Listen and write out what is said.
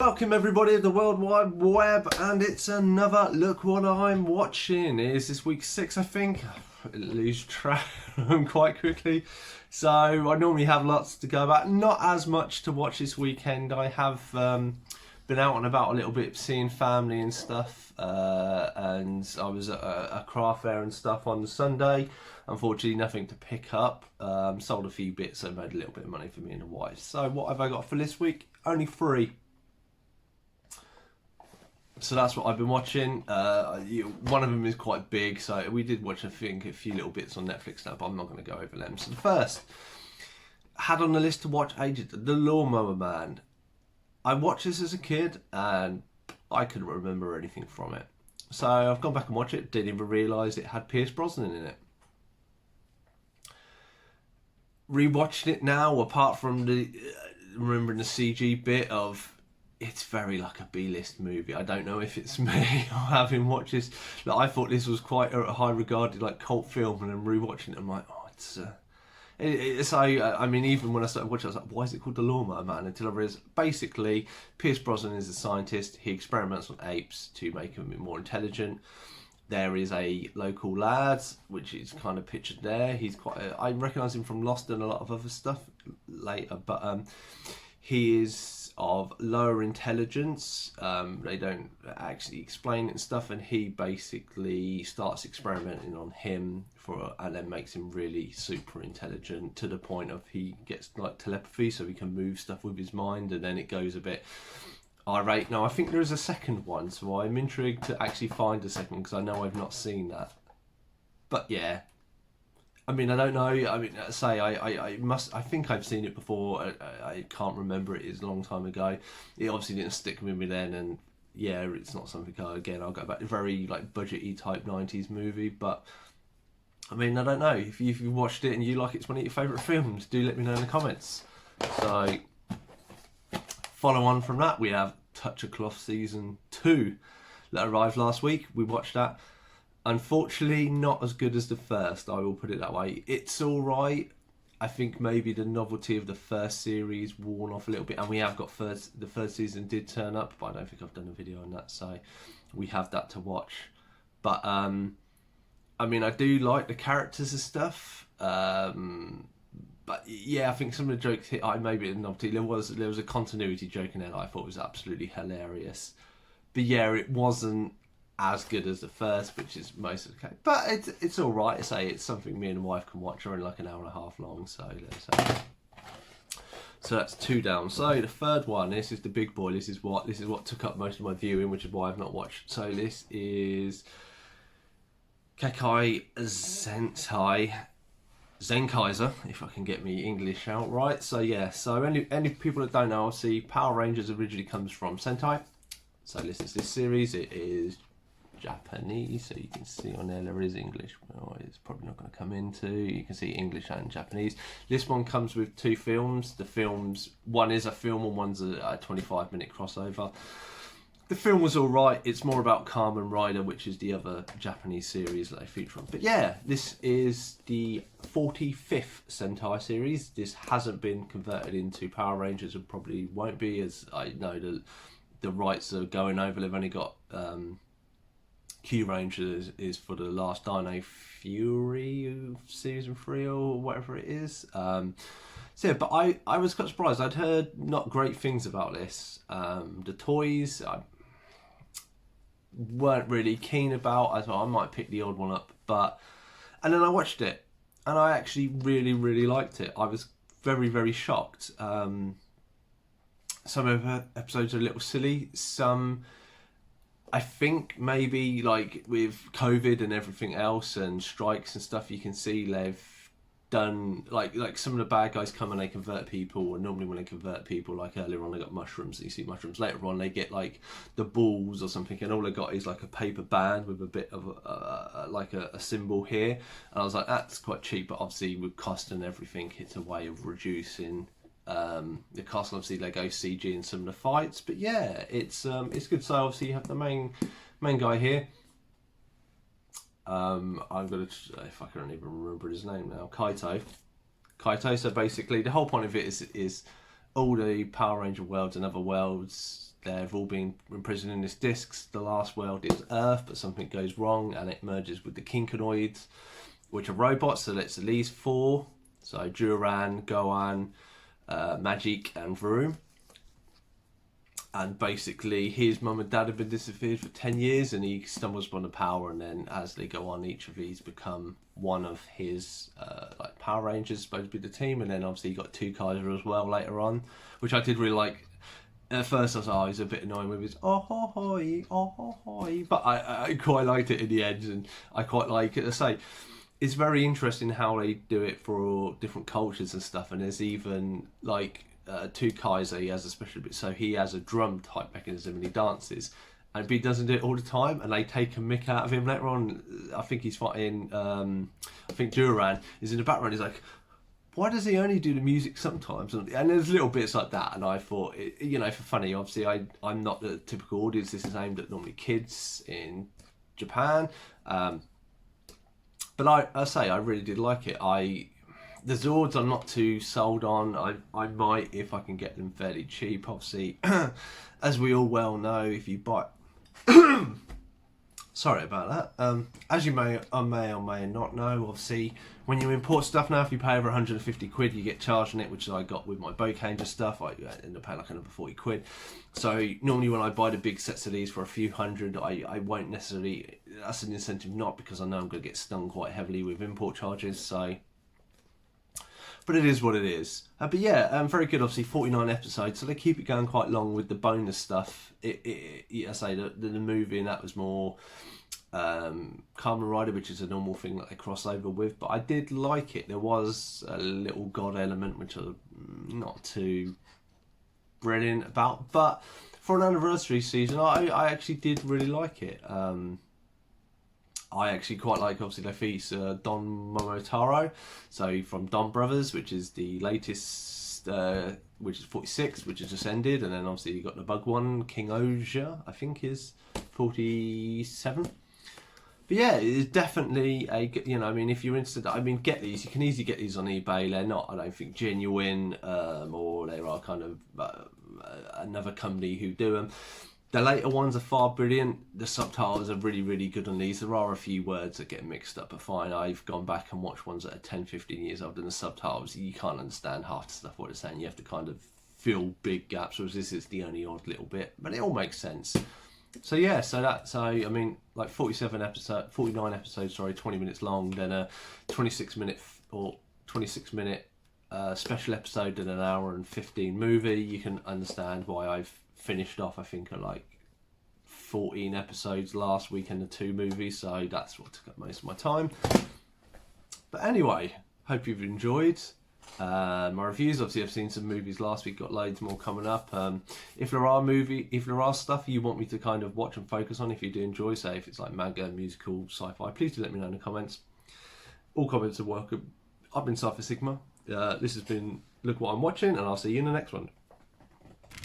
Welcome everybody of the World Wide Web, and it's another Look What I'm Watching. It is this week 6, I think. I lose track quite quickly. So I normally have lots to go about. Not as much to watch this weekend. I have been out and about a little bit, seeing family and stuff. And I was at a craft fair and stuff on Sunday. Unfortunately, nothing to pick up. Sold a few bits, so made a little bit of money for me and the wife. So what have I got for this week? Only 3. So that's what I've been watching. One of them is quite big, so we did watch, I think, a few little bits on Netflix now, but I'm not going to go over them. So the first, had on the list to watch ages, The Lawnmower Man. I watched this as a kid, and I couldn't remember anything from it. So I've gone back and watched it, didn't even realise it had Pierce Brosnan in it. Rewatching it now, apart from remembering the CG bit of, it's very like a B-list movie. I don't know if it's me or having watched this. Like, I thought this was quite a high regarded like cult film, and then rewatching it, I'm like, oh, it's I mean, even when I started watching, I was like, why is it called The Lawnmower Man? Until I realised, basically, Pierce Brosnan is a scientist. He experiments on apes to make them more intelligent. There is a local lad, which is kind of pictured there. He's I recognise him from Lost and a lot of other stuff later, but he is of lower intelligence. They don't actually explain it and stuff, and he basically starts experimenting on him and then makes him really super intelligent to the point of he gets like telepathy, so he can move stuff with his mind, and then it goes a bit irate. Now I think there is a second one, so I'm intrigued to actually find a second, because I know I've not seen that. But yeah, I mean, I don't know. I mean, I think I've seen it before. I can't remember it. It's a long time ago. It obviously didn't stick with me then, and yeah, it's not something I'll go back to. Very like budgety type 90s movie, but I mean, I don't know. If you watched it and you like it's one of your favourite films, do let me know in the comments. So, follow on from that, we have Touch of Cloth Season 2 that arrived last week. We watched that. Unfortunately, not as good as the first, I will put it that way. It's alright. I think maybe the novelty of the first series worn off a little bit, and we have got the third season did turn up, but I don't think I've done a video on that, so we have that to watch. But I mean, I do like the characters and stuff. But yeah, I think some of the jokes hit. Maybe the novelty. There was a continuity joke in there that I thought was absolutely hilarious. But yeah, it wasn't as good as the first, which is most of the case. But it's all right. I say it's something me and the wife can watch. They're only like an hour and a half long, so that's 2 down. So the third one, this is the big boy. This is what took up most of my viewing, which is why I've not watched. So this is Kekai Zenkaiser, if I can get me English out right. So yeah, so any people that don't know, obviously Power Rangers originally comes from Sentai. So this is this series. It is Japanese, so you can see on there is English. Well, it's probably not going to come into. You can see English and Japanese. This one comes with 2 films. The films, one is a film and one's a 25-minute crossover. The film was alright. It's more about Kamen Rider, which is the other Japanese series that they feature on. But yeah, this is the 45th Sentai series. This hasn't been converted into Power Rangers and probably won't be, as I know the rights are going over. They've only got Q Rangers is for the last Dino Fury season 3 or whatever it is. So yeah, but I was quite surprised. I'd heard not great things about this. The toys I weren't really keen about. I thought I might pick the old one up, and then I watched it and I actually really, really liked it. I was very, very shocked. Some of the episodes are a little silly. Some, I think maybe like with COVID and everything else and strikes and stuff, you can see they've done like some of the bad guys come and they convert people, and normally when they convert people, like earlier on they got mushrooms, and you see mushrooms. Later on they get like the balls or something, and all they got is like a paper band with a bit of a symbol here. And I was like, that's quite cheap, but obviously with cost and everything, it's a way of reducing the cost. Obviously they go CG in some of the fights, but yeah, it's good. So obviously you have the main guy here. I'm gonna, if I can even remember his name now, Kaito. So basically the whole point of it is all the Power Ranger worlds and other worlds they've all been imprisoned in this disc. The last world is Earth, but something goes wrong and it merges with the Kinkanoids, which are robots. So it's at least 4. So Duran, Gohan, Magic and Vroom. And basically his mum and dad have been disappeared for 10 years and he stumbles upon the power, and then as they go on, each of these become one of his like Power Rangers, supposed to be the team. And then obviously you got 2 Kaiser as well later on, which I did really like. At first I was like, oh, he's a bit annoying with his oh ho ho, but I quite liked it in the end, and I quite like it. I say it's very interesting how they do it for different cultures and stuff, and there's even like 2 Kaiser, he has a special bit, so he has a drum type mechanism and he dances, and he doesn't do it all the time, and they take a mick out of him later on. I think he's fighting I think Duran is in the background, he's like, why does he only do the music sometimes? And there's little bits like that, and I thought, you know, for funny, obviously I'm not the typical audience, this is aimed at normally kids in Japan, but I say I really did like it. The Zords I'm not too sold on. I might, if I can get them fairly cheap, obviously. As we all well know, if you buy... Sorry about that. As you may or may not know, obviously, when you import stuff now, if you pay over 150 quid, you get charged on it, which I got with my Bokanger stuff. I end up paying like another 40 quid. So normally when I buy the big sets of these for a few hundred, I won't necessarily... That's an incentive not, because I know I'm going to get stung quite heavily with import charges, so... But it is what it is. But yeah, very good. Obviously, 49 episodes, so they keep it going quite long with the bonus stuff. I say the movie, and that was more Kamen Rider, which is a normal thing that they cross over with. But I did like it. There was a little god element, which I'm not too brilliant about. But for an anniversary season, I actually did really like it. I actually quite like, obviously, they feature Don Momotaro, so from Don Brothers, which is the latest, which is 46, which has just ended, and then obviously you got the bug one, King Oja, I think is 47. But yeah, it's definitely a, you know, I mean, if you're interested, I mean, get these, you can easily get these on eBay. They're not, I don't think, genuine, or they are kind of another company who do them. The later ones are far brilliant. The subtitles are really, really good on these. There are a few words that get mixed up, but fine. I've gone back and watched ones that are 10, 15 years old, and the subtitles, you can't understand half the stuff what they're saying. You have to kind of fill big gaps, whereas this is the only odd little bit, but it all makes sense. So yeah, I mean, like 49 episodes, sorry, 20 minutes long, then a 26 minute special episode, and an hour and 15 movie. You can understand why I've finished off, I think, at like 14 episodes last week and the 2 movies, so that's what took up most of my time. But anyway, hope you've enjoyed my reviews. Obviously I've seen some movies last week, got loads more coming up. If there are stuff you want me to kind of watch and focus on, if you do enjoy, say if it's like manga, musical, sci-fi, please do let me know in the comments. All comments are welcome. I've been Cypher Sigma. This has been Look What I'm Watching, and I'll see you in the next one.